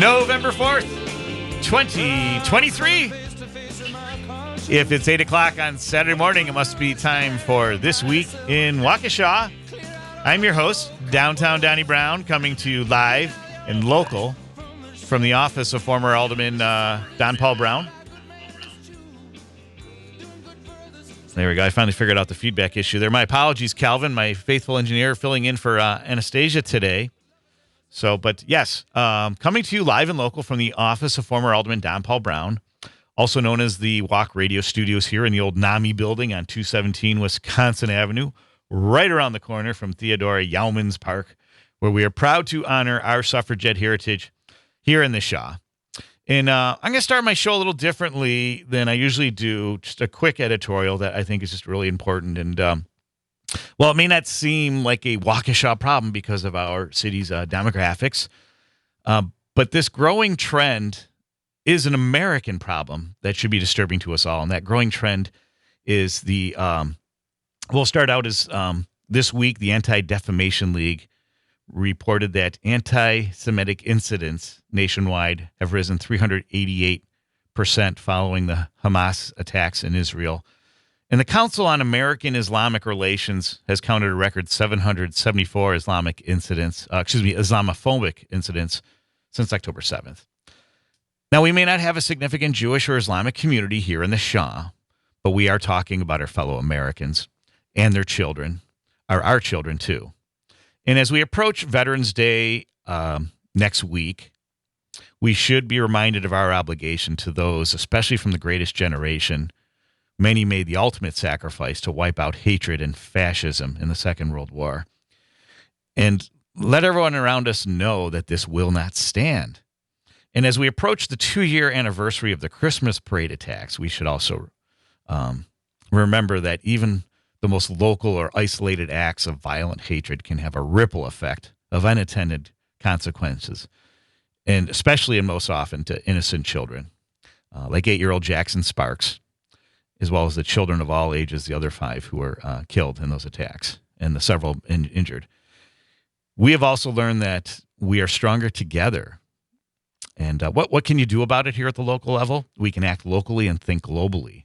November 4th, 2023. If it's 8 o'clock on Saturday morning, it must be time for This Week in Waukesha. I'm your host, Downtown Donnie Browne, coming to you live and local from the office of former Alderman Don Paul Browne. There we go. I finally figured out the feedback issue there. My apologies, Calvin, my faithful engineer, filling in for Anastasia today. But yes, coming to you live and local from the office of former Alderman Don Paul Browne, also known as the Walk Radio Studios here in the old NAMI building on 217 Wisconsin Avenue, right around the corner from Theodora Yaumans Park, where we are proud to honor our suffragette heritage here in the Shaw. And I'm going to start my show a little differently than I usually do, just a quick editorial that I think is just really important. And well, it may not seem like a Waukesha problem because of our city's demographics, but this growing trend is an American problem that should be disturbing to us all. And that growing trend is we'll start out as this week, the Anti-Defamation League reported that anti-Semitic incidents nationwide have risen 388% following the Hamas attacks in Israel. And the Council on American Islamic Relations has counted a record 774 Islamophobic incidents since October 7th. Now, we may not have a significant Jewish or Islamic community here in the Shaw, but we are talking about our fellow Americans and their children, our children too. And as we approach Veterans Day next week, we should be reminded of our obligation to those, especially from the greatest generation. Many made the ultimate sacrifice to wipe out hatred and fascism in the Second World War. And let everyone around us know that this will not stand. And as we approach the 2-year anniversary of the Christmas parade attacks, we should also remember that even the most local or isolated acts of violent hatred can have a ripple effect of unintended consequences, and especially and most often to innocent children, like 8-year-old Jackson Sparks, as well as the children of all ages, the other 5 who were killed in those attacks, and the several injured. We have also learned that we are stronger together. And what can you do about it here at the local level? We can act locally and think globally.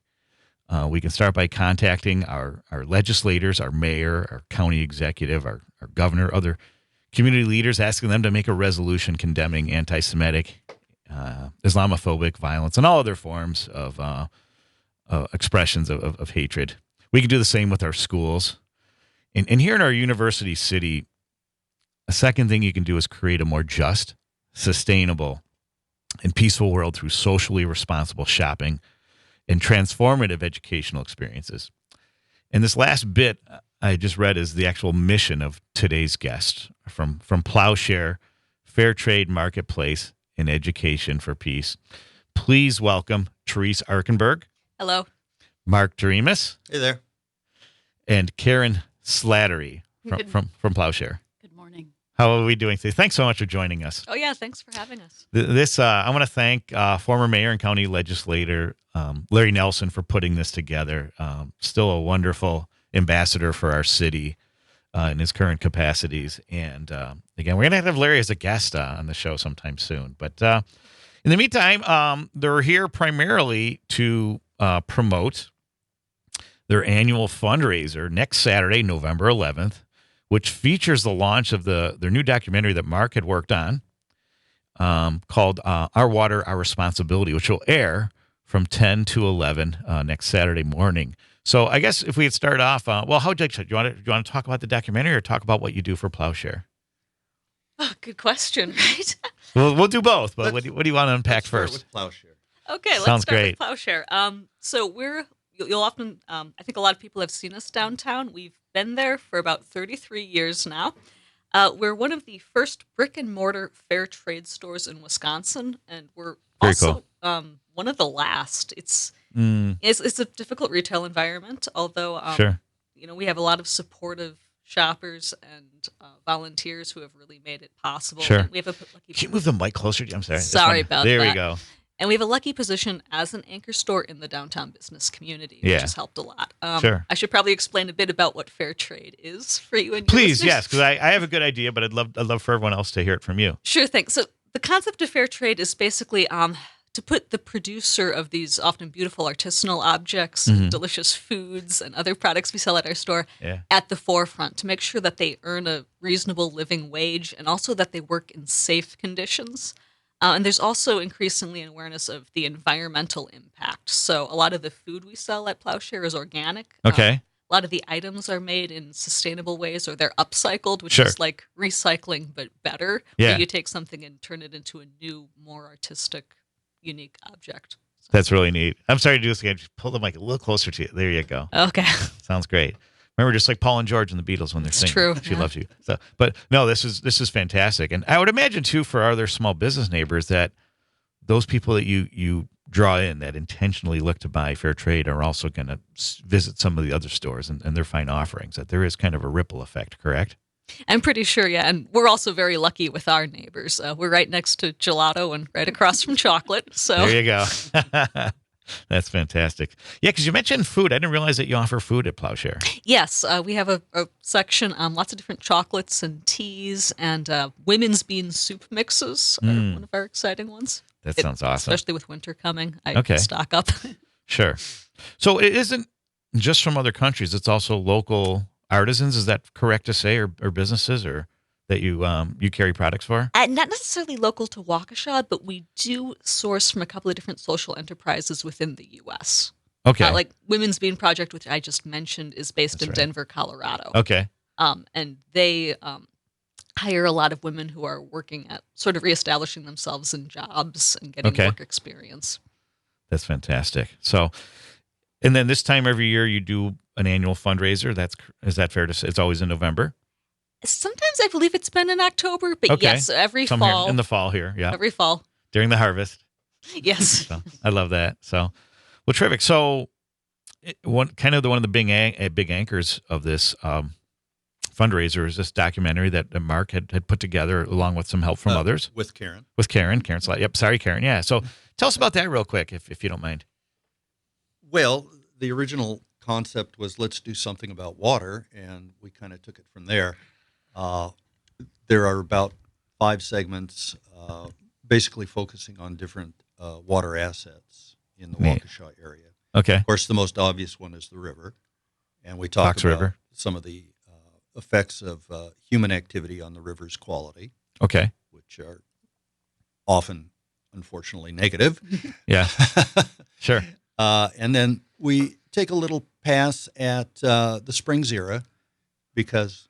We can start by contacting our legislators, our mayor, our county executive, our governor, other community leaders, asking them to make a resolution condemning anti-Semitic, Islamophobic violence, and all other forms of expressions of hatred. We can do the same with our schools. And here in our university city, a second thing you can do is create a more just, sustainable, and peaceful world through socially responsible shopping and transformative educational experiences. And this last bit I just read is the actual mission of today's guest from Plowshare, Fair Trade Marketplace and Education for Peace. Please welcome Therese Arkenberg. Hello. Mark Doremus. Hey there. And Karen Slattery from Plowshare. Good morning. How are we doing today? Thanks so much for joining us. Oh, yeah. Thanks for having us. I want to thank former mayor and county legislator Larry Nelson for putting this together. Still a wonderful ambassador for our city in his current capacities. And again, we're going to have Larry as a guest on the show sometime soon. But in the meantime, they're here primarily to promote their annual fundraiser next Saturday, November 11th, which features the launch of their new documentary that Mark had worked on called Our Water, Our Responsibility, which will air from 10 to 11 next Saturday morning. So I guess if we had started off, how would you like to? Do you want to talk about the documentary or talk about what you do for Plowshare? Oh, good question, right? We'll do both, but what do you want to unpack first? With Plowshare. Okay, let's Sounds start great. with Plowshare. So you'll often, I think a lot of people have seen us downtown. We've been there for about 33 years now. We're one of the first brick and mortar fair trade stores in Wisconsin, and we're Very also one of the last. It's a difficult retail environment, although Sure. We have a lot of supportive shoppers and volunteers who have really made it possible. Sure. And we have a lucky. Can you move the mic closer? I'm sorry. Sorry about there that. There we go. And we have a lucky position as an anchor store in the downtown business community, Yeah. which has helped a lot. Sure. I should probably explain a bit about what fair trade is for you and your Please, listeners. yes, because I have a good idea, but I'd love for everyone else to hear it from you. Sure thing. So the concept of fair trade is basically to put the producer of these often beautiful artisanal objects, delicious foods, and other products we sell at our store at the forefront to make sure that they earn a reasonable living wage and also that they work in safe conditions. And there's also increasingly an awareness of the environmental impact. So a lot of the food we sell at Plowshare is organic. Okay. A lot of the items are made in sustainable ways, or they're upcycled, which Sure. is like recycling but better. Yeah. Where you take something and turn it into a new, more artistic, unique object. So. That's really neat. I'm sorry to do this again. Just pull the mic a little closer to you. There you go. Okay. Sounds great. Remember, just like Paul and George and the Beatles when they're singing. True. She loves you. So, but no, this is fantastic, and I would imagine too for our other small business neighbors that those people that you draw in that intentionally look to buy fair trade are also going to visit some of the other stores and their fine offerings. That there is kind of a ripple effect, correct? I'm pretty sure, yeah. And we're also very lucky with our neighbors. We're right next to gelato and right across from chocolate. So there you go. That's fantastic. Yeah, because you mentioned food. I didn't realize that you offer food at Plowshare. Yes, we have a section on lots of different chocolates and teas, and women's bean soup mixes are one of our exciting ones. That sounds awesome. Especially with winter coming, I stock up. Sure. So it isn't just from other countries. It's also local artisans. Is that correct to say, or businesses, or that you carry products for? Not necessarily local to Waukesha, but we do source from a couple of different social enterprises within the U.S. Okay. Like Women's Bean Project, which I just mentioned, is based in Denver, Colorado. Okay. And they hire a lot of women who are working at sort of reestablishing themselves in jobs and getting work experience. That's fantastic. So, and then this time every year you do an annual fundraiser. Is that fair to say? It's always in November? Sometimes I believe it's been in October, but yes, every fall. In the fall here, yeah. Every fall. During the harvest. Yes. So, I love that. So, well, terrific. So, one of the big anchors of this fundraiser is this documentary that Mark had put together along with some help from others. With Karen. With Karen Slott. Yep. Sorry, Karen. Yeah. So tell us about that real quick, if you don't mind. Well, the original concept was let's do something about water, and we kind of took it from there. There are about 5 segments basically focusing on different water assets in the Waukesha area. Okay. Of course, the most obvious one is the river, and we talk Fox about River. some of the effects of human activity on the river's quality. Okay. Which are often, unfortunately, negative. Yeah. Sure. And then we take a little pass at the Springs era because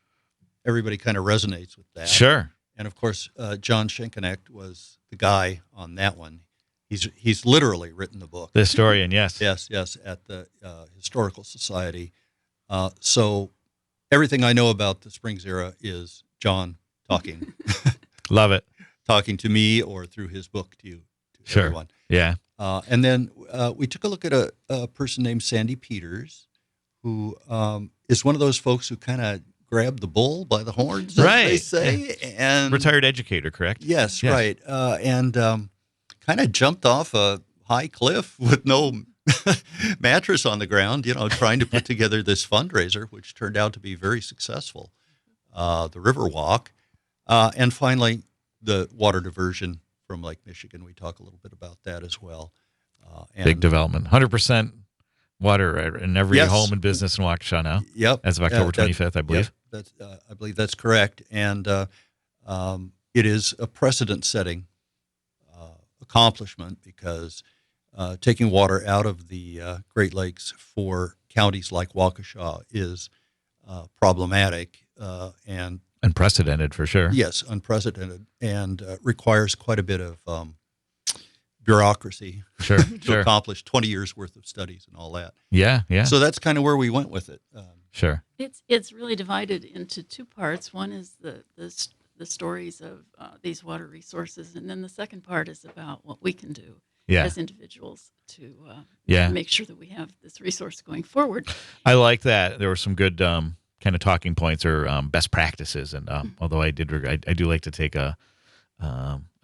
everybody kind of resonates with that. Sure. And of course, John Schenkenecht was the guy on that one. He's literally written the book. The historian, yes. Yes, at the Historical Society. So everything I know about the Springs era is John talking. Love it. Talking to me or through his book to sure. everyone. Yeah. And then we took a look at a person named Sandy Peters, who is one of those folks who kind of grabbed the bull by the horns, as they say. And retired educator, correct? Yes. Right. And kind of jumped off a high cliff with no mattress on the ground, trying to put together this fundraiser, which turned out to be very successful. The River Walk. And finally, the water diversion from Lake Michigan. We talk a little bit about that as well. Big development. 100% water in every home and business in Waukesha now. Yep. As of October 25th, I believe. Yep, I believe that's correct. And it is a precedent-setting accomplishment because taking water out of the Great Lakes for counties like Waukesha is problematic and unprecedented for sure. Yes, unprecedented, and requires quite a bit of bureaucracy to accomplish 20 years worth of studies and all that. Yeah. So that's kind of where we went with it. Sure. It's really divided into 2 parts. One is the stories of these water resources, and then the second part is about what we can do as individuals to make sure that we have this resource going forward. I like that. There were some good kind of talking points or best practices, and although I do like to take a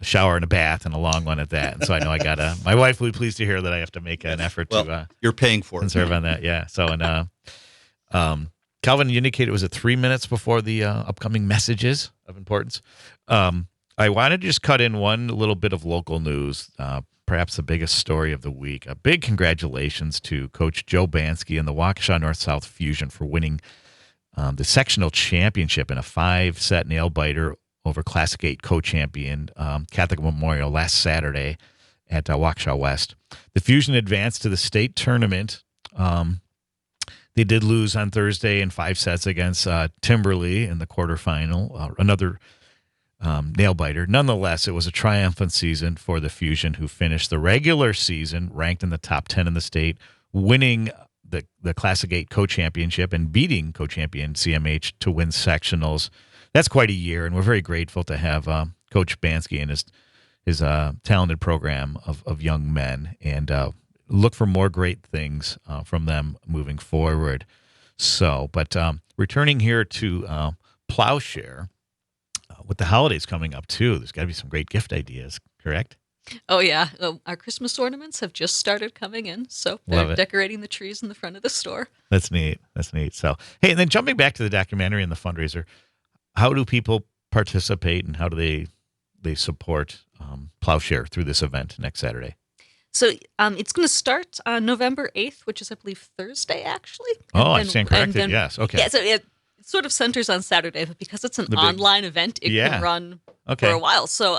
shower and a bath, and a long one at that, and so I know my wife will be pleased to hear that I have to make an effort to you're paying for it, conserve on that. Yeah. So Calvin, you indicated, was it 3 minutes before the upcoming messages of importance? I wanted to just cut in one little bit of local news, perhaps the biggest story of the week. A big congratulations to Coach Joe Bansky and the Waukesha North-South Fusion for winning the sectional championship in a 5-set nail-biter over Classic 8 co-champion Catholic Memorial last Saturday at Waukesha West. The Fusion advanced to the state tournament. They did lose on Thursday in 5 sets against Timberley in the quarterfinal, another nail-biter. Nonetheless, it was a triumphant season for the Fusion, who finished the regular season ranked in the top 10 in the state, winning the Classic 8 co-championship and beating co-champion CMH to win sectionals. That's quite a year, and we're very grateful to have Coach Bansky and his talented program of young men, and look for more great things from them moving forward. So, but returning here to Plowshare, with the holidays coming up, too, there's got to be some great gift ideas, correct? Oh, yeah. Our Christmas ornaments have just started coming in, so they're decorating the trees in the front of the store. That's neat. That's neat. So, hey, and then jumping back to the documentary and the fundraiser, how do people participate and how do they support Plowshare through this event next Saturday? So it's going to start on November 8th, which is, I believe, Thursday, actually. I stand corrected. Yes. Okay. Yeah, so it sort of centers on Saturday, but because it's an online event, it can run for a while. So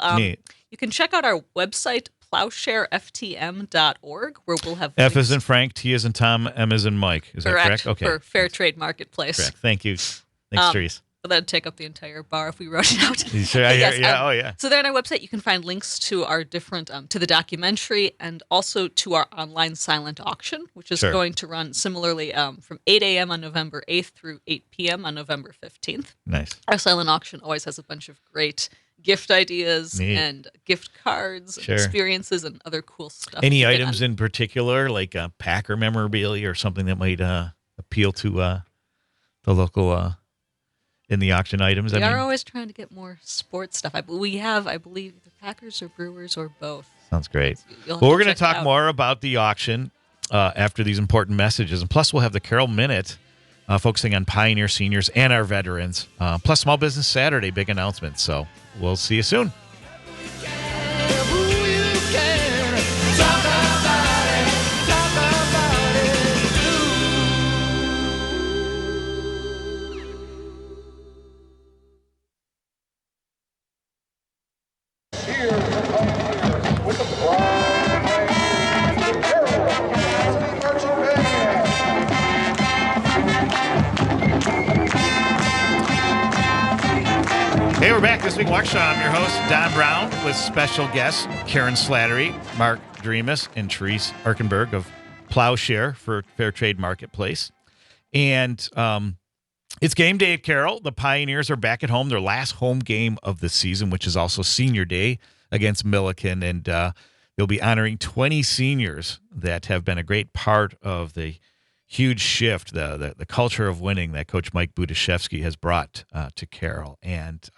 you can check out our website, plowshareftm.org, where we'll have F as in Frank, T as in Tom, M as in Mike. Is that correct? Okay. For Fair Trade Marketplace. Correct. Thank you. Thanks, Therese. But that'd take up the entire bar if we wrote it out. Sure, yeah. So there on our website, you can find links to our different, to the documentary and also to our online silent auction, which is going to run similarly from 8 a.m. on November 8th through 8 p.m. on November 15th. Nice. Our silent auction always has a bunch of great gift ideas and gift cards, and experiences, and other cool stuff. Any items in particular, like Packer memorabilia or something that might appeal to the local... in the auction items? We are always trying to get more sports stuff. We have, I believe, either Packers or Brewers or both. Sounds great. So we're going to talk more about the auction after these important messages. And plus, we'll have the Carroll Minute focusing on Pioneer seniors and our veterans. Plus, Small Business Saturday, big announcement. So we'll see you soon. Hey, we're back this week. Waukesha. I'm your host, Don Browne, with special guests Karen Slattery, Mark Doremus, and Therese Arkenberg of Plowshare for Fair Trade Marketplace. And it's game day at Carroll. The Pioneers are back at home, their last home game of the season, which is also senior day against Milliken. And they'll be honoring 20 seniors that have been a great part of the huge shift, the culture of winning that Coach Mike Budaszewski has brought to Carroll. And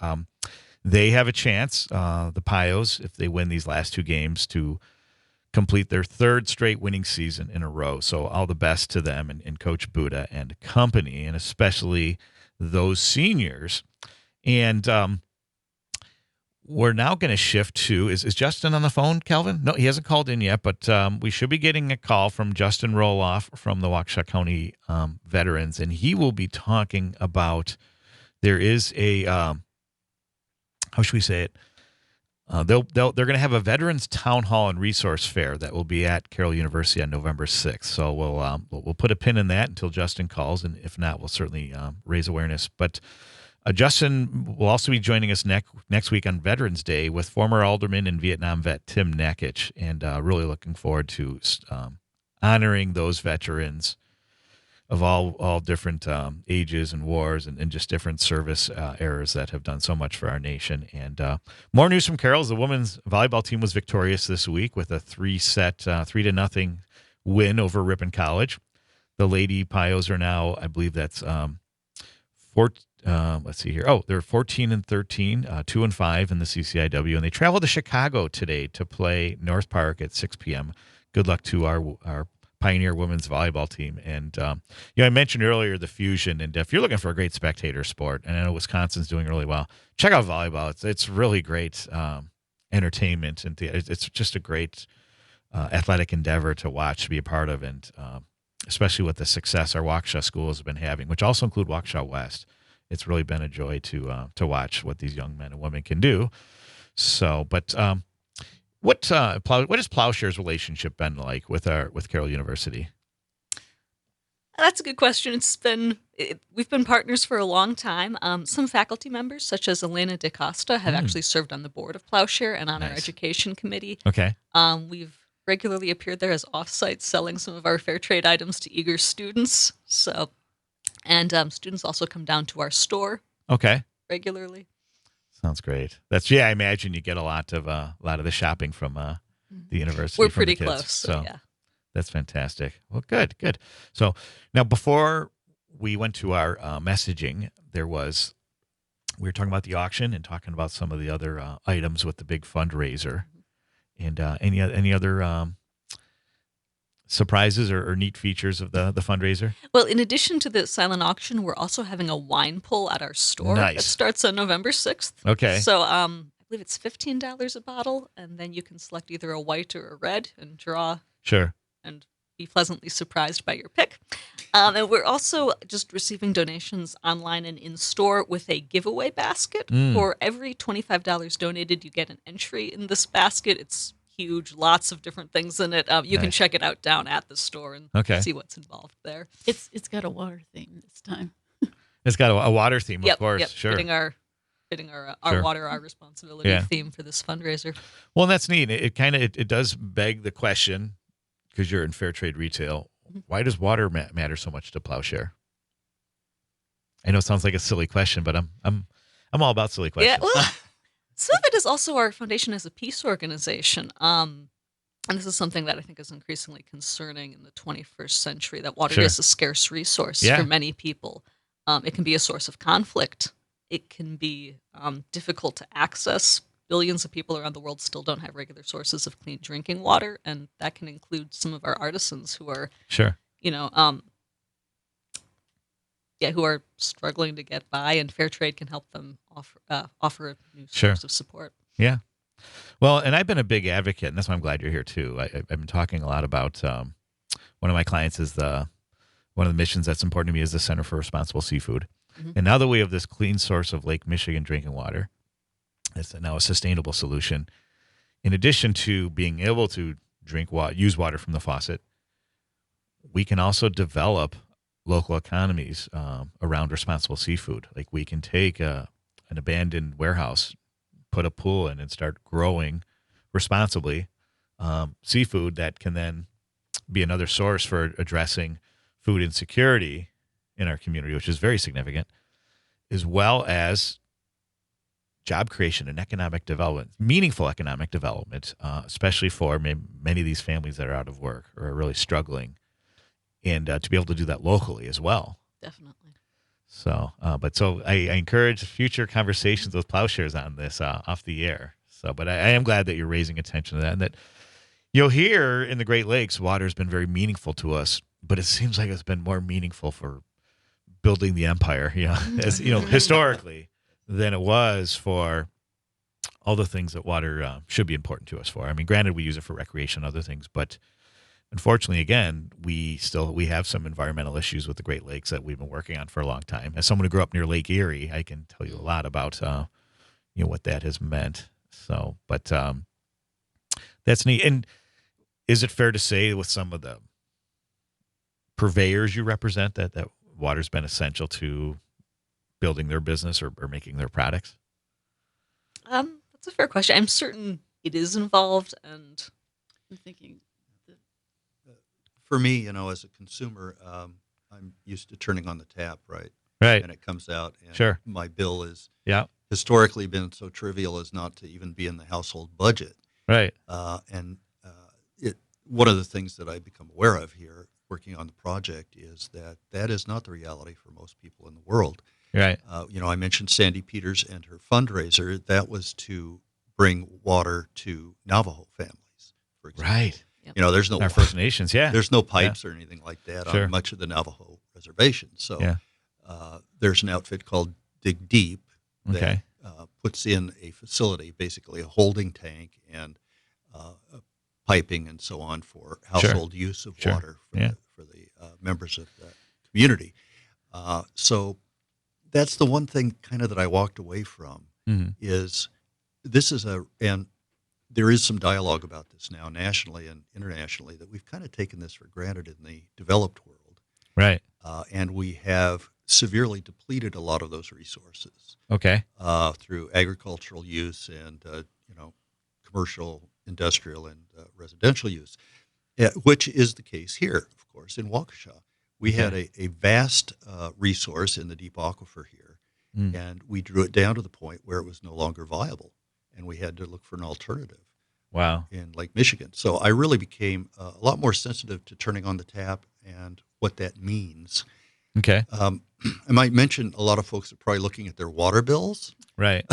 they have a chance, the Pios, if they win these last 2 games, to complete their 3rd straight winning season in a row. So all the best to them and Coach Buda and company, and especially those seniors. And we're now going to shift to, is Justin on the phone, Calvin? No, he hasn't called in yet, but we should be getting a call from Justin Roloff from the Waukesha County Veterans, and he will be talking about, there is a, how should we say it? They're going to have a Veterans Town Hall and Resource Fair that will be at Carroll University on November 6th. So we'll put a pin in that until Justin calls, and if not, we'll certainly raise awareness. But Justin will also be joining us next week on Veterans Day with former alderman and Vietnam vet Tim Nakich, and really looking forward to honoring those veterans of all different ages and wars and just different service eras that have done so much for our nation. And more news from Carroll. The women's volleyball team was victorious this week with a 3-0 win over Ripon College. The Lady Pios are now, I believe that's let's see here. Oh, they're 14-13, 2-5 in the CCIW, and they travel to Chicago today to play North Park at 6 p.m. Good luck to our Pioneer women's volleyball team. And, I mentioned earlier the fusion. And if you're looking for a great spectator sport, and I know Wisconsin's doing really well, check out volleyball. It's really great entertainment. And it's just a great athletic endeavor to watch, to be a part of. And especially with the success our Waukesha schools have been having, which also include Waukesha West. It's really been a joy to watch what these young men and women can do. So, but what has Plowshare's relationship been like with Carroll University? That's a good question. We've been partners for a long time. Some faculty members, such as Elena DeCosta, have actually served on the board of Plowshare and on our education committee. Okay. We've regularly appeared there as offsite, selling some of our fair trade items to eager students. And students also come down to our store. Okay. Regularly. Sounds great. I imagine you get a lot of the shopping from the university. We're pretty close, so yeah. That's fantastic. Well, good. So now, before we went to our messaging, we were talking about the auction and talking about some of the other items with the big fundraiser, and any other surprises or neat features of the fundraiser? Well, in addition to the silent auction, we're also having a wine pull at our store. Nice. It starts on November 6th. Okay. So I believe it's $15 a bottle, and then you can select either a white or a red and draw. Sure. And be pleasantly surprised by your pick. And we're also just receiving donations online and in-store with a giveaway basket. For every $25 donated, you get an entry in this basket. It's huge, lots of different things in it. You can check it out down at the store and see what's involved there. It's got a water theme this time. It's got a water theme, of course. Yep. Sure. Fitting our Sure. water, our responsibility theme for this fundraiser. Well, and that's neat. It does beg the question, because you're in fair trade retail, why does water matter so much to Plowshare? I know it sounds like a silly question, but I'm all about silly questions. Yeah, well, some of it is also our foundation as a peace organization. And this is something that I think is increasingly concerning in the 21st century, that water is a scarce resource for many people. It can be a source of conflict. It can be difficult to access. Billions of people around the world still don't have regular sources of clean drinking water, and that can include some of our artisans who are, who are struggling to get by, and fair trade can help them offer a new source of support. Yeah. Well, and I've been a big advocate, and that's why I'm glad you're here too. I've been talking a lot about one of my clients is one of the missions that's important to me is the Center for Responsible Seafood. And now that we have this clean source of Lake Michigan drinking water, it's now a sustainable solution. In addition to being able to use water from the faucet, we can also develop local economies around responsible seafood. Like we can take an abandoned warehouse, put a pool in, and start growing responsibly seafood that can then be another source for addressing food insecurity in our community, which is very significant, as well as job creation and economic development, meaningful economic development, especially for many of these families that are out of work or are really struggling, and to be able to do that locally as well. Definitely. So, I encourage future conversations with Plowshares on this off the air. So, but I am glad that you're raising attention to that, and that here in the Great Lakes, water has been very meaningful to us, but it seems like it's been more meaningful for building the empire, historically, than it was for all the things that water should be important to us for. I mean, granted, we use it for recreation and other things, but unfortunately, again, we have some environmental issues with the Great Lakes that we've been working on for a long time. As someone who grew up near Lake Erie, I can tell you a lot about what that has meant. So, but that's neat. And is it fair to say with some of the purveyors you represent that water's been essential to building their business or making their products? That's a fair question. I'm certain it is involved, and I'm thinking. For me, as a consumer, I'm used to turning on the tap, right? Right. And it comes out, and sure. My bill is historically been so trivial as not to even be in the household budget. Right. One of the things that I become aware of here, working on the project, is that is not the reality for most people in the world. Right. I mentioned Sandy Peters and her fundraiser. That was to bring water to Navajo families, for example. Right. Yep. There's no Our First Nations, yeah. there's no pipes or anything like that Sure. on much of the Navajo reservation. So Yeah. there's an outfit called Dig Deep that Okay. puts in a facility, basically a holding tank and piping and so on for household use of Sure. water for Yeah. the members of the community. So that's the one thing kind of that I walked away from is this is and there is some dialogue about this now nationally and internationally that we've kind of taken this for granted in the developed world. Right. And we have severely depleted a lot of those resources. Okay. Through agricultural use and commercial, industrial, and residential use, which is the case here, of course, in Waukesha. We had a vast resource in the deep aquifer here, and we drew it down to the point where it was no longer viable, and we had to look for an alternative. Wow. In Lake Michigan. So I really became a lot more sensitive to turning on the tap and what that means. Okay. I might mention a lot of folks are probably looking at their water bills. Right.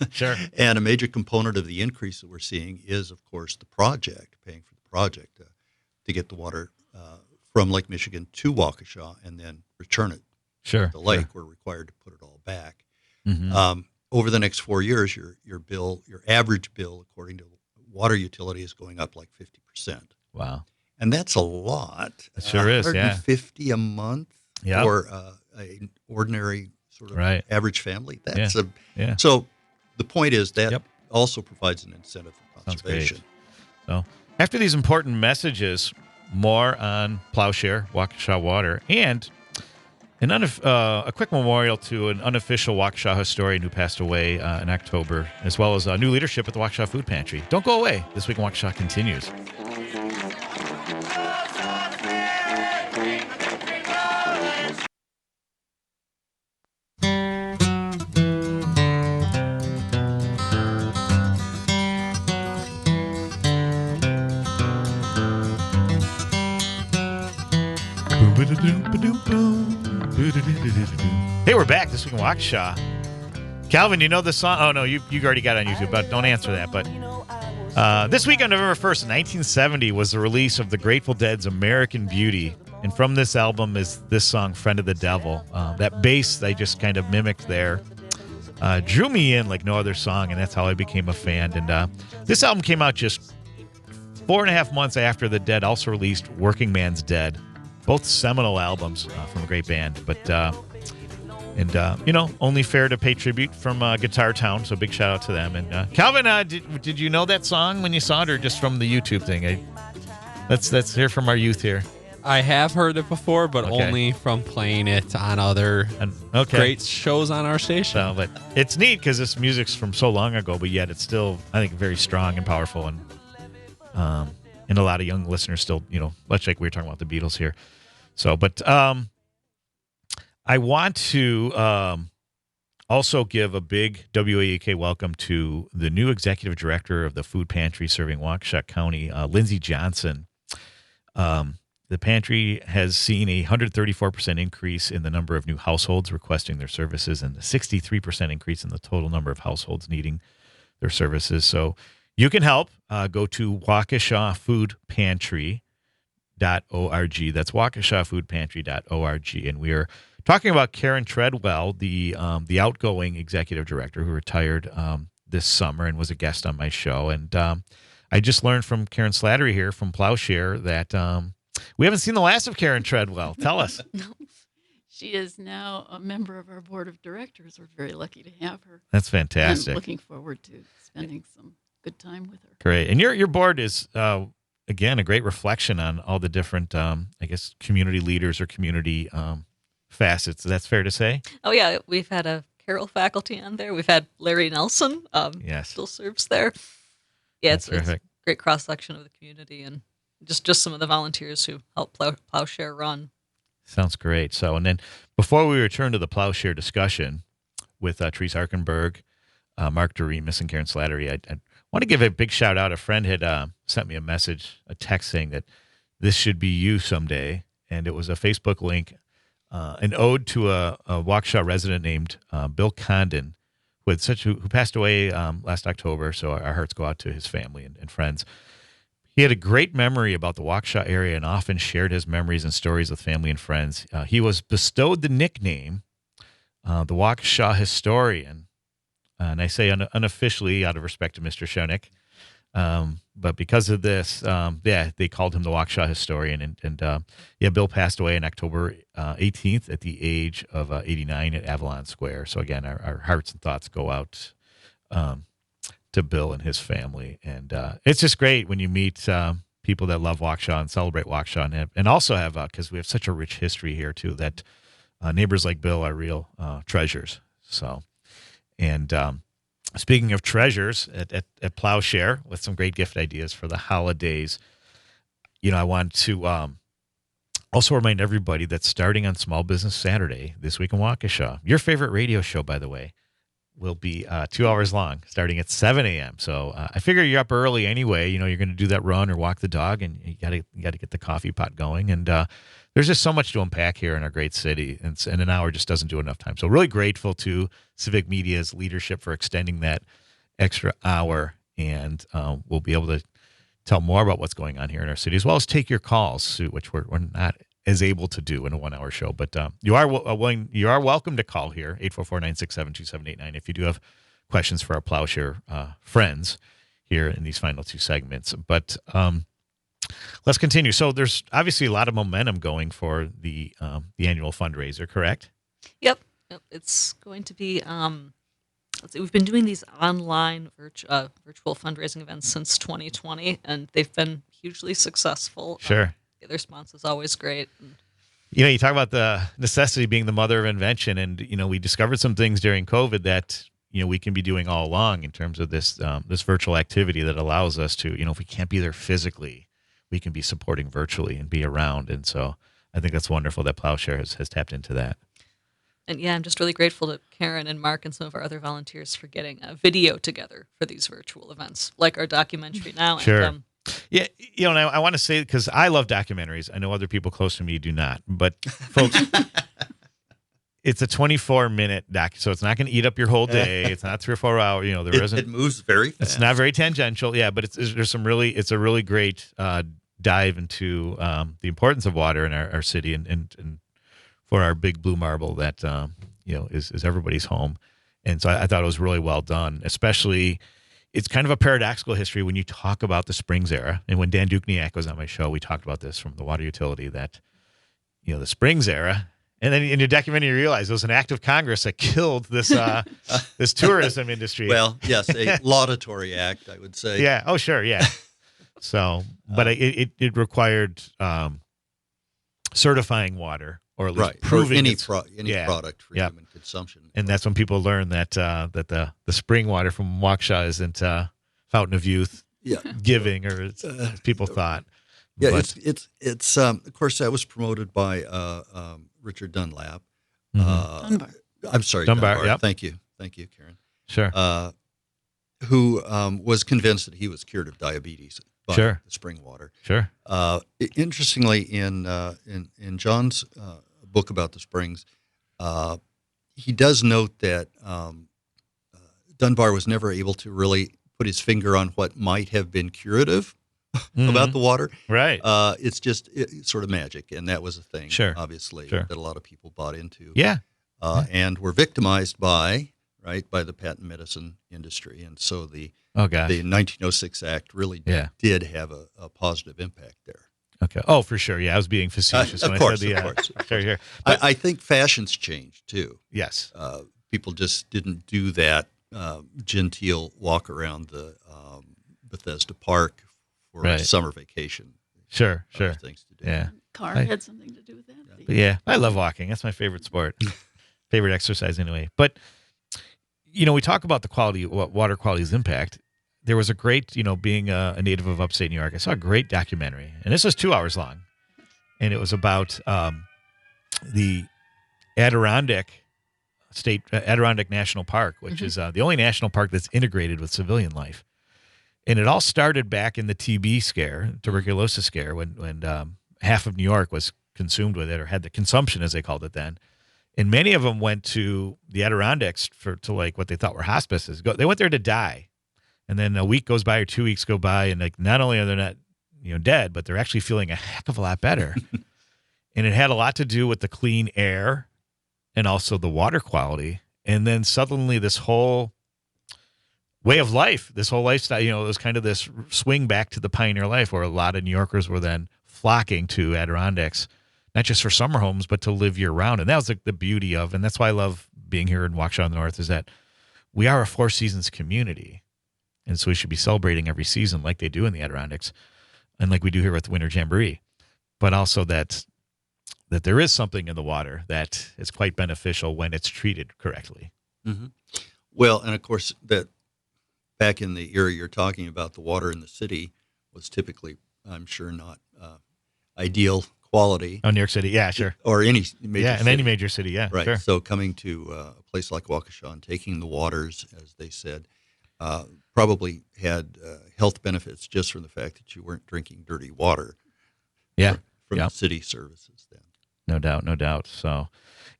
Sure. And a major component of the increase that we're seeing is, of course, the project, paying for the project to get the water from Lake Michigan to Waukesha and then return it to the lake. We're required to put it all back. Over the next 4 years, your bill, your average bill, according to water utility, is going up like 50%. Wow. And that's a lot. It sure is, yeah. $150 a month for an ordinary sort of average family. That's So the point is that also provides an incentive for conservation. So after these important messages, more on Plowshare, Waukesha Water, and a quick memorial to an unofficial Waukesha historian who passed away in October, as well as new leadership at the Waukesha Food Pantry. Don't go away. This Week in Waukesha continues. Hey, we're back. This Week in Waukesha. Calvin, you know the song? Oh, no, you already got it on YouTube, but don't answer that. But this week on November 1st, 1970, was the release of the Grateful Dead's American Beauty. And from this album is this song, Friend of the Devil. That bass they just kind of mimicked there drew me in like no other song, and that's how I became a fan. And this album came out just 4.5 months after the Dead also released Working Man's Dead. Both seminal albums from a great band, but only fair to pay tribute from Guitar Town. So big shout out to them. And Calvin, did you know that song when you saw it, or just from the YouTube thing? Let's hear from our youth here. I have heard it before, but only from playing it on other great shows on our station. So, but it's neat because this music's from so long ago, but yet it's still, I think, very strong and powerful, and a lot of young listeners still, much like we were talking about the Beatles here. So, but I want to also give a big WAEK welcome to the new executive director of the food pantry serving Waukesha County, Lindsay Johnson. The pantry has seen a 134% increase in the number of new households requesting their services and a 63% increase in the total number of households needing their services. So you can help. Go to WaukeshaFoodPantry.org. That's WaukeshaFoodPantry.org. And we are talking about Karen Treadwell, the outgoing executive director who retired this summer and was a guest on my show. And I just learned from Karen Slattery here from Plowshare that we haven't seen the last of Karen Treadwell. Tell us. She is now a member of our board of directors. We're very lucky to have her. That's fantastic. I'm looking forward to spending some good time with her. Great. And your board is, again, a great reflection on all the different, community leaders or community facets. That's fair to say? Oh, yeah. We've had a Carroll faculty on there. We've had Larry Nelson. Yes. Still serves there. Yeah, it's a great cross-section of the community, and just some of the volunteers who help Plowshare run. Sounds great. So, and then before we return to the Plowshare discussion with Therese Arkenberg, Mark Doremus, and Karen Slattery, I want to give a big shout out. A friend had sent me a text saying that this should be you someday. And it was a Facebook link, an ode to a Waukesha resident named Bill Condon, who passed away last October. So our hearts go out to his family and friends. He had a great memory about the Waukesha area and often shared his memories and stories with family and friends. He was bestowed the nickname the Waukesha Historian, and I say unofficially out of respect to Mr. Schoenig. But because of this, they called him the Waukesha Historian. And Bill passed away on October 18th at the age of 89 at Avalon Square. So again, our hearts and thoughts go out to Bill and his family. And it's just great when you meet people that love Waukesha and celebrate Waukesha, and also have, because we have such a rich history here too, that neighbors like Bill are real treasures. So, and speaking of treasures at Plowshare, with some great gift ideas for the holidays, I want to also remind everybody that starting on Small Business Saturday this week in Waukesha, your favorite radio show, by the way, will be 2 hours long, starting at 7 a.m. So I figure you're up early anyway. You're going to do that run or walk the dog, and you got to get the coffee pot going. And there's just so much to unpack here in our great city, and an hour just doesn't do enough time. So really grateful to Civic Media's leadership for extending that extra hour, and we'll be able to tell more about what's going on here in our city, as well as take your calls, which we're not as able to do in a 1 hour show. But you are welcome to call here, 844-967-2789, if you do have questions for our Plowshare friends here in these final two segments. But let's continue. So there's obviously a lot of momentum going for the annual fundraiser, correct? Yep. It's going to be, let's see, we've been doing these online virtual fundraising events since 2020, and they've been hugely successful. Sure. The response is always great. You talk about the necessity being the mother of invention, and we discovered some things during COVID that we can be doing all along in terms of this virtual activity that allows us to, if we can't be there physically, we can be supporting virtually and be around. And so I think that's wonderful that Plowshare has tapped into that. And I'm just really grateful to Karen and Mark and some of our other volunteers for getting a video together for these virtual events, like our documentary now. Sure. And, yeah, and I want to say, because I love documentaries. I know other people close to me do not. But, folks, it's a 24-minute doc, so it's not going to eat up your whole day. It's not 3 or 4 hours. It moves very fast. It's not very tangential, but it's a really great dive into the importance of water in our city and for our big blue marble that is everybody's home. And so I thought it was really well done, especially. It's kind of a paradoxical history when you talk about the Springs era. And when Dan Dukniak was on my show, we talked about this from the water utility, that, the Springs era. And then in your documentary, you realize it was an act of Congress that killed this this tourism industry. Well, yes, a laudatory act, I would say. Yeah. Oh, sure. Yeah. So, but it required certifying water, or at least proving any product for human consumption. And that's when people learn that the spring water from Waukesha isn't fountain of youth, giving, or as people thought. Yeah, but it's of course that was promoted by Richard Dunlap. Dunbar. I'm sorry, Dunbar. Yep. Thank you, Karen. Sure. Who was convinced that he was cured of diabetes by the spring water. Sure. Interestingly, in John's book about the springs, he does note that Dunbar was never able to really put his finger on what might have been curative about the water. Right. It's sort of magic, and that was a thing, obviously, that a lot of people bought into. Yeah. And were victimized by the patent medicine industry. And so the 1906 Act really did have a positive impact there. Okay. Oh, for sure. Yeah, I was being facetious. Of course. Sure. But I think fashions changed, too. Yes. People just didn't do that genteel walk around the Bethesda Park for a summer vacation. Sure. Things to do. Yeah. Car had something to do with that. Yeah. I love walking. That's my favorite sport. Favorite exercise anyway. But, we talk about the quality, what water quality's impact. There was a great, being a native of upstate New York, I saw a great documentary, and this was 2 hours long, and it was about the Adirondack National Park, which is the only national park that's integrated with civilian life. And it all started back in the TB scare, tuberculosis scare, when half of New York was consumed with it, or had the consumption, as they called it then. And many of them went to the Adirondacks to like what they thought were hospices. They went there to die. And then a week goes by or 2 weeks go by, and like not only are they dead, but they're actually feeling a heck of a lot better. And it had a lot to do with the clean air and also the water quality. And then suddenly this whole way of life, this whole lifestyle, it was kind of this swing back to the pioneer life where a lot of New Yorkers were then flocking to Adirondacks, not just for summer homes, but to live year round. And that was the beauty of, and that's why I love being here in Waukesha in the North, is that we are a Four Seasons community. And so we should be celebrating every season like they do in the Adirondacks and like we do here with Winter Jamboree. But also that there is something in the water that is quite beneficial when it's treated correctly. Mm-hmm. Well, and of course, that back in the era you're talking about, the water in the city was typically, I'm sure, not ideal quality. Oh, New York City, yeah, sure. Or any major city. In any major city, yeah, right. Sure. So coming to a place like Waukesha and taking the waters, as they said, probably had health benefits just from the fact that you weren't drinking dirty water. Yeah. From the city services then. No doubt. So,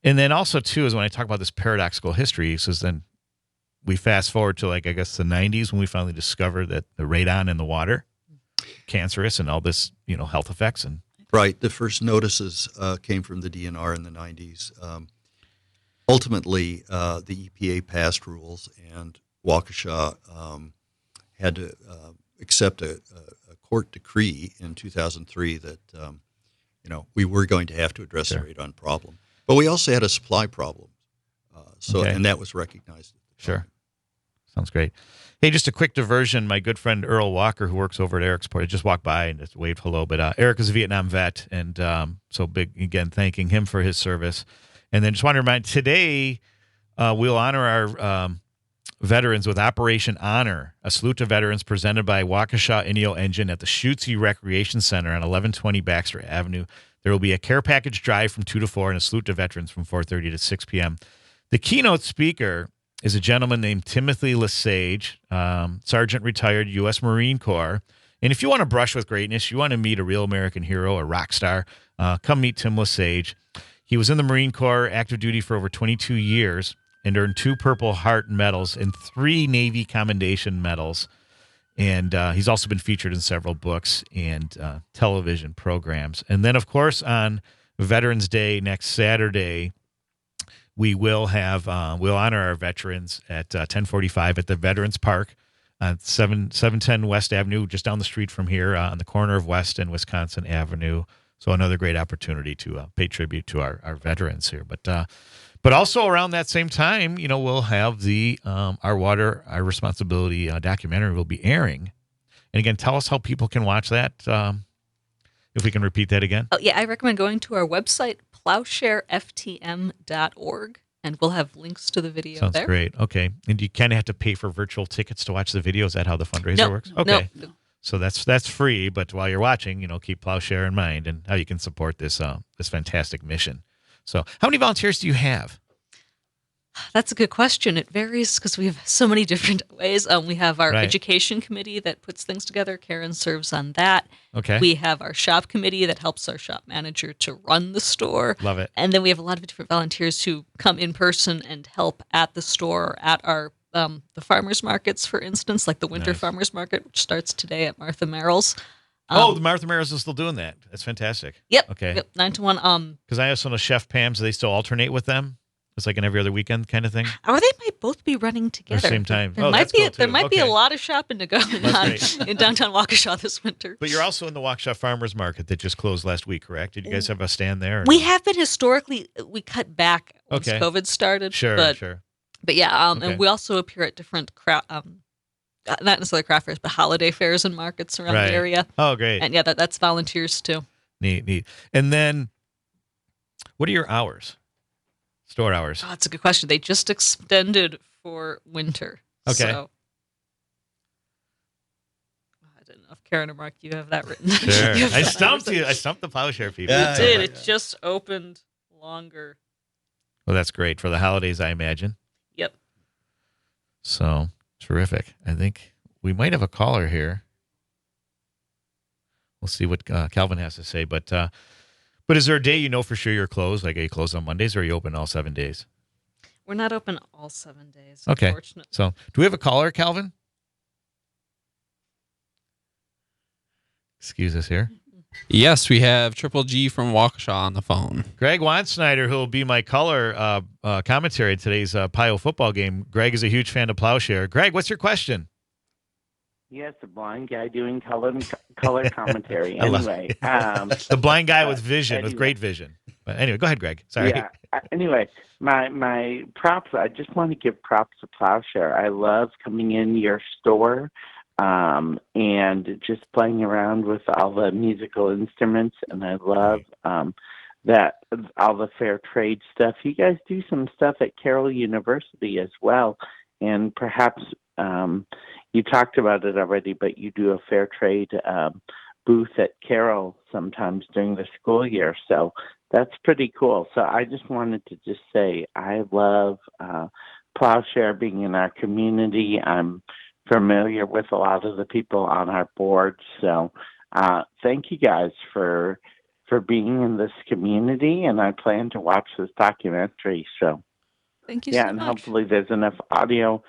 and then also too is when I talk about this paradoxical history, says then we fast forward to I guess the 90s when we finally discovered that the radon in the water, cancerous and all this, health effects. And right. The first notices came from the DNR in the 90s. Ultimately, the EPA passed rules, and Waukesha had to accept a court decree in 2003 that we were going to have to address the radon problem, but we also had a supply problem. And that was recognized. Sure, sounds great. Hey, just a quick diversion. My good friend Earl Walker, who works over at Eric's Port, I just walked by and just waved hello. But Eric is a Vietnam vet, and so big again, thanking him for his service. And then just want to remind today we'll honor our veterans with Operation Honor, a salute to veterans presented by Waukesha Inyo Engine at the Schutze Recreation Center on 1120 Baxter Avenue. There will be a care package drive from 2 to 4 and a salute to veterans from 4:30 to 6 p.m. The keynote speaker is a gentleman named Timothy Lesage, Sergeant retired U.S. Marine Corps. And if you want to brush with greatness, you want to meet a real American hero, a rock star, come meet Tim Lesage. He was in the Marine Corps, active duty for over 22 years, and earned 2 Purple Heart medals and 3 Navy Commendation medals. And he's also been featured in several books and television programs. And then, of course, on Veterans Day next Saturday, we will have we'll honor our veterans at 10:45 at the Veterans Park on 710 West Avenue, just down the street from here on the corner of West and Wisconsin Avenue. So another great opportunity to pay tribute to our veterans here. But also around that same time, we'll have the Our Water, Our Responsibility documentary will be airing. And again, tell us how people can watch that. If we can repeat that again. Oh, yeah, I recommend going to our website, plowshareftm.org, and we'll have links to the video there. Sounds great. Okay. And you kind of have to pay for virtual tickets to watch the video? Is that how the fundraiser works? Okay. No. So that's free, but while you're watching, keep Plowshare in mind and how you can support this fantastic mission. So how many volunteers do you have? That's a good question. It varies because we have so many different ways. We have our education committee that puts things together. Karen serves on that. Okay. We have our shop committee that helps our shop manager to run the store. Love it. And then we have a lot of different volunteers who come in person and help at the store or at our the farmers markets, for instance, like the winter farmers market, which starts today at Martha Merrill's. The Martha Merrill's is still doing that. That's fantastic. Yep. Okay. Yep, 9 to 1. Because I also know Chef Pam's. Do they still alternate with them? It's like an every other weekend kind of thing? Or they might both be running together. At the same time. There might be a lot of shopping to go on in downtown Waukesha this winter. But you're also in the Waukesha Farmers Market that just closed last week, correct? Did you guys have a stand there? We have been historically. We cut back once COVID started. Sure. But yeah, and we also appear at different not necessarily craft fairs, but holiday fairs and markets around the area. Oh, great. And yeah, that's volunteers too. Neat. And then what are your hours? Store hours. Oh, that's a good question. They just extended for winter. Okay. So, I don't know if Karen or Mark, you have that written. Sure. I stumped you. I stumped the Plowshare people. You did. It just opened longer. Well, that's great for the holidays, I imagine. Yep. So, terrific. I think we might have a caller here. We'll see what Calvin has to say. But is there a day for sure you're closed? Like, are you closed on Mondays or are you open all 7 days? We're not open all 7 days, okay. Unfortunately. So, do we have a caller, Calvin? excuse us here. Yes, we have Triple G from Waukesha on the phone. Greg Wansnyder, who will be my color commentary at today's PIO football game. Greg is a huge fan of Plowshare. Greg, what's your question? Yes, the blind guy doing color commentary. Anyway, the blind guy with vision, with great vision. But anyway, go ahead, Greg. Sorry. Yeah. Anyway, my props. I just want to give props to Plowshare. I love coming in your store and just playing around with all the musical instruments, and I love that all the fair trade stuff. You guys do some stuff at Carroll University as well, and perhaps. You talked about it already, but you do a fair trade booth at Carroll sometimes during the school year. So that's pretty cool. So I just wanted to just say I love Plowshare being in our community. I'm familiar with a lot of the people on our board. So thank you guys for being in this community, and I plan to watch this documentary. So thank you so much. And hopefully there's enough audio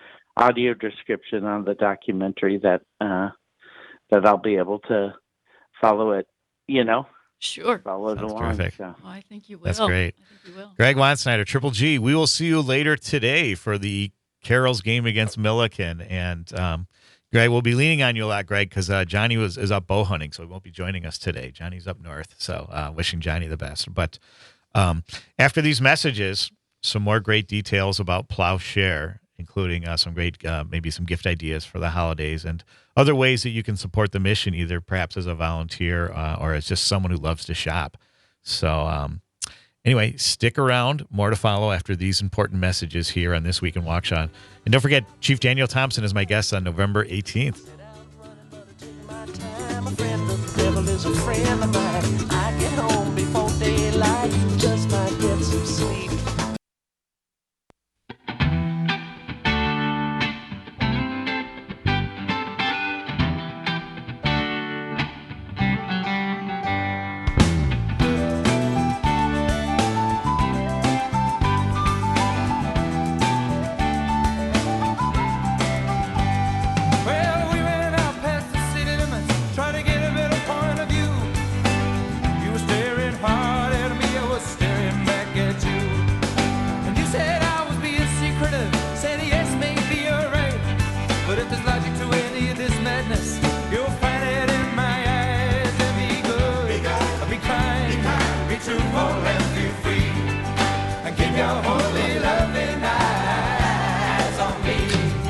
description on the documentary that I'll be able to follow it, Sure. Follow it along. Terrific. So. Oh, I think you will. That's great. I think you will. Greg Wansnyder, Triple G, we will see you later today for the Carroll's game against Milliken. And Greg, we'll be leaning on you a lot, Greg, because Johnny is up bow hunting, so he won't be joining us today. Johnny's up north, so wishing Johnny the best. But after these messages, some more great details about Plowshare, including some great, maybe some gift ideas for the holidays and other ways that you can support the mission, either perhaps as a volunteer or as just someone who loves to shop. So anyway, stick around. More to follow after these important messages here on This Week in Waukesha. And don't forget, Chief Daniel Thompson is my guest on November 18th.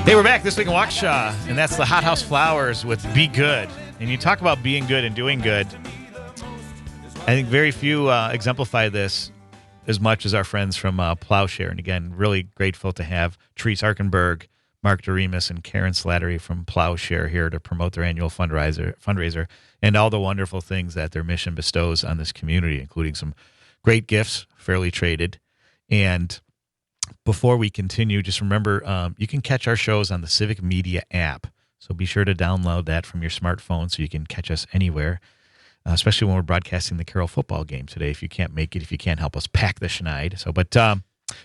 Hey, we're back This Week in Waukesha, and that's the Hot House Flowers with Be Good. And you talk about being good and doing good. I think very few exemplify this as much as our friends from Plowshare. And again, really grateful to have Therese Arkenberg, Mark Doremus, and Karen Slattery from Plowshare here to promote their annual fundraiser and all the wonderful things that their mission bestows on this community, including some great gifts, fairly traded. And before we continue, just remember you can catch our shows on the Civic Media app. So be sure to download that from your smartphone so you can catch us anywhere, especially when we're broadcasting the Carroll football game today. If you can't make it, if you can't help us pack the schneid. So, but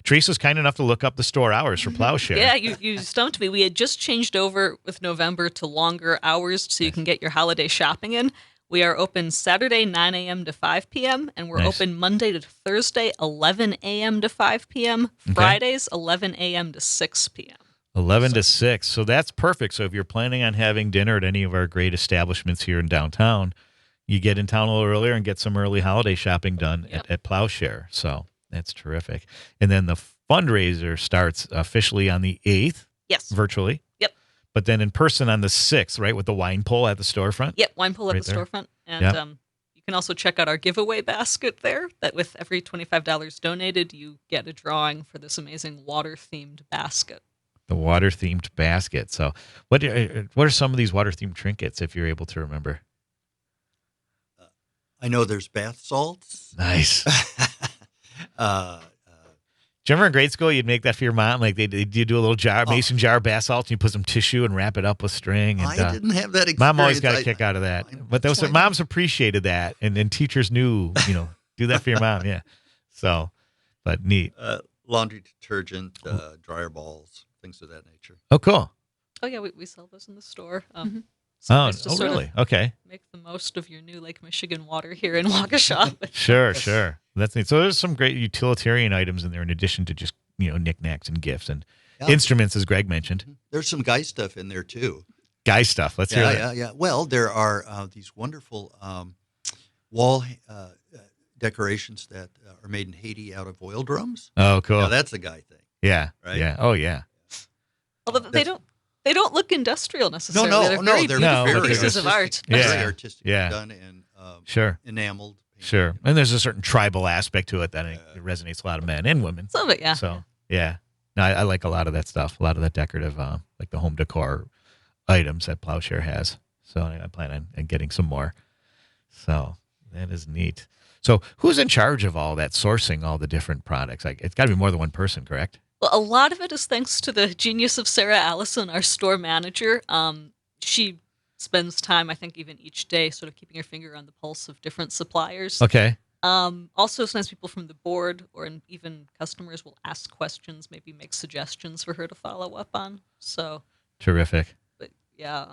Therese was kind enough to look up the store hours for Plowshare. Yeah, you stumped me. We had just changed over with November to longer hours so you can get your holiday shopping in. We are open Saturday, 9 a.m. to 5 p.m., and we're open Monday to Thursday, 11 a.m. to 5 p.m., Fridays, 11 a.m. to 6 p.m. 11 to 6. So that's perfect. So if you're planning on having dinner at any of our great establishments here in downtown, you get in town a little earlier and get some early holiday shopping done at Plowshare. So that's terrific. And then the fundraiser starts officially on the 8th. Yes. Virtually. Yep. But then in person on the 6th, right, with the wine pull at the storefront? Yep, wine pull at the storefront. And you can also check out our giveaway basket there, that with every $25 donated, you get a drawing for this amazing water-themed basket. The water-themed basket. So what are some of these water-themed trinkets, if you're able to remember? I know there's bath salts. Nice. Do you remember in grade school you'd make that for your mom? Like you do a little jar, mason jar of bath salts, and you put some tissue and wrap it up with string. And, I didn't have that experience. Mom always got a kick out of that. But those moms appreciated that, and teachers knew, do that for your mom. Yeah. So, but neat. Laundry detergent, dryer balls, things of that nature. Oh, cool. Oh, yeah, we sell those in the store. So really? Okay. Make the most of your new Lake Michigan water here in Waukesha. Sure. That's neat. So there's some great utilitarian items in there in addition to just, knickknacks and gifts and instruments, as Greg mentioned. There's some guy stuff in there, too. Guy stuff. Let's hear that. Yeah. Well, there are these wonderful wall decorations that are made in Haiti out of oil drums. Oh, cool. Now, that's a guy thing. Yeah. Right? Yeah. Oh, yeah. Although they don't look industrial necessarily. No, they're very pieces of art. Very artistic. Done and enameled. Sure. And there's a certain tribal aspect to it that it resonates a lot of men and women. Some of it, yeah. So, yeah. No, I like a lot of that stuff, a lot of that decorative, like the home decor items that Plowshare has. So I plan on getting some more. So that is neat. So who's in charge of all that, sourcing all the different products? Like, it's got to be more than one person, correct? Well, a lot of it is thanks to the genius of Sarah Allison, our store manager. She spends time, I think, even each day, sort of keeping her finger on the pulse of different suppliers. Okay. Also, sometimes people from the board or even customers will ask questions, maybe make suggestions for her to follow up on. So terrific. But yeah,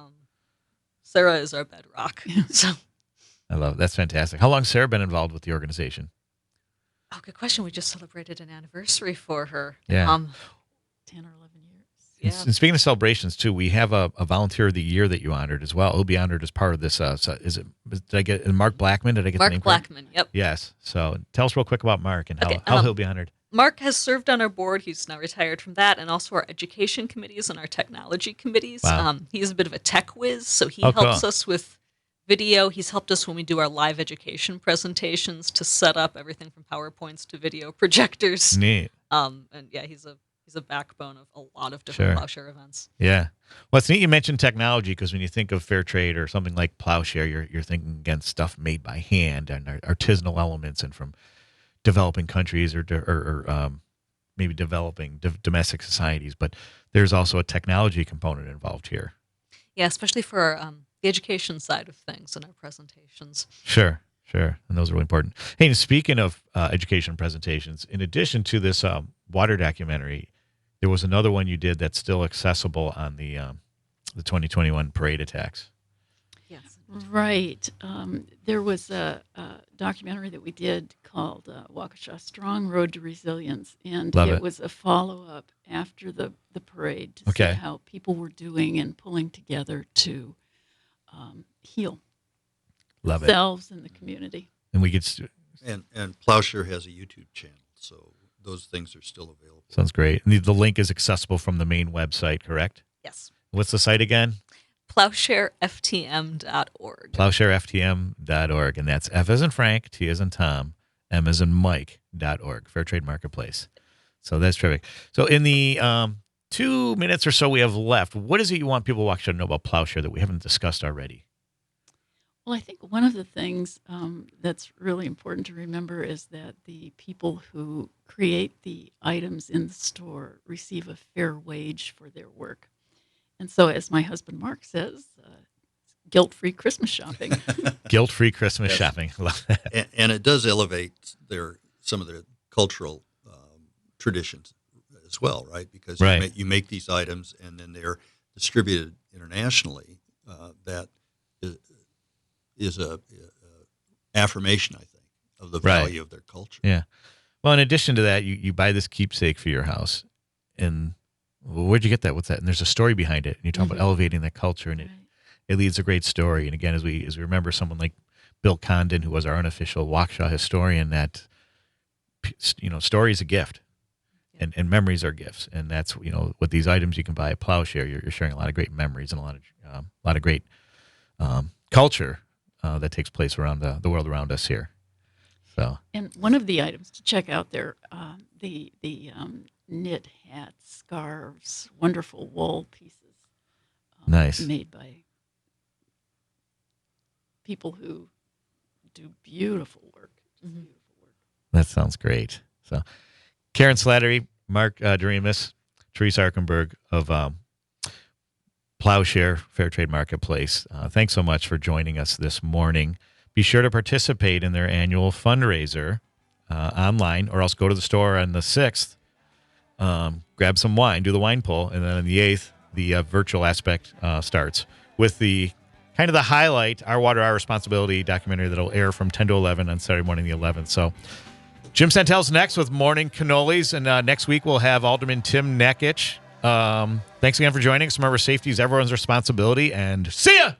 Sarah is our bedrock. So I love it. That's fantastic. How long has Sarah been involved with the organization? Oh, good question. We just celebrated an anniversary for her. Yeah. 10 or 11 years. Yeah. And speaking of celebrations, too, we have a volunteer of the year that you honored as well. He'll be honored as part of this. Did I get Mark Blackman? Did I get Mark the name Blackman, correct? Yep. Yes. So tell us real quick about Mark and how he'll be honored. Mark has served on our board. He's now retired from that, and also our education committees and our technology committees. Wow. He's a bit of a tech whiz, so he helps us with video. He's helped us when we do our live education presentations to set up everything from PowerPoints to video projectors. Neat. And yeah, he's a backbone of a lot of different Plowshare events. Yeah. Well, it's neat you mentioned technology because when you think of fair trade or something like Plowshare, you're thinking against stuff made by hand and artisanal elements and from developing countries or maybe developing domestic societies. But there's also a technology component involved here. Yeah, especially for the education side of things in our presentations. Sure. And those are really important. Hey, and speaking of education presentations, in addition to this water documentary, there was another one you did that's still accessible on the 2021 parade attacks. Yes. Right. There was a documentary that we did called Waukesha Strong Road to Resilience, and it was a follow-up after the parade to see how people were doing and pulling together to heal themselves and the community. And we get and Plowshare has a YouTube channel, so those things are still available. Sounds great. And the link is accessible from the main website, correct? Yes. What's the site again? Plowshareftm.org. Plowshareftm.org. And that's F as in Frank, T as in Tom, M as in Mike.org, Fair Trade Marketplace. So that's terrific. So in the 2 minutes or so we have left, what is it you want people to know about Plowshare that we haven't discussed already? Well, I think one of the things that's really important to remember is that the people who create the items in the store receive a fair wage for their work. And so, as my husband Mark says, guilt-free Christmas shopping. Guilt-free Christmas shopping. Love that. And it does elevate some of their cultural traditions as well, right? Because you make these items and then they're distributed internationally. That is a affirmation, I think, of the value of their culture. Yeah. Well, in addition to that, you buy this keepsake for your house, and where'd you get that? What's that? And there's a story behind it. And you're talking about elevating that culture, and it leads a great story. And again, as we remember someone like Bill Condon, who was our unofficial Waukesha historian, that story is a gift, and memories are gifts, and that's with these items you can buy at Plowshare. You're sharing a lot of great memories and a lot of great culture that takes place around the world around us here. So, and one of the items to check out there, the knit hats, scarves, wonderful wool pieces, nice, made by people who do beautiful work. Beautiful work. That sounds great. So, Karen Slattery, Mark Doremus, Therese Arkenberg of Plowshare Fair Trade Marketplace. Thanks so much for joining us this morning. Be sure to participate in their annual fundraiser online, or else go to the store on the 6th, grab some wine, do the wine pull, and then on the 8th, the virtual aspect starts with the kind of the highlight, Our Water, Our Responsibility documentary that'll air from 10 to 11 on Saturday morning the 11th. So Jim Santel's next with Morning Cannolis, and next week we'll have Alderman Tim Nekich. Thanks again for joining us. Remember, safety is everyone's responsibility, and see ya!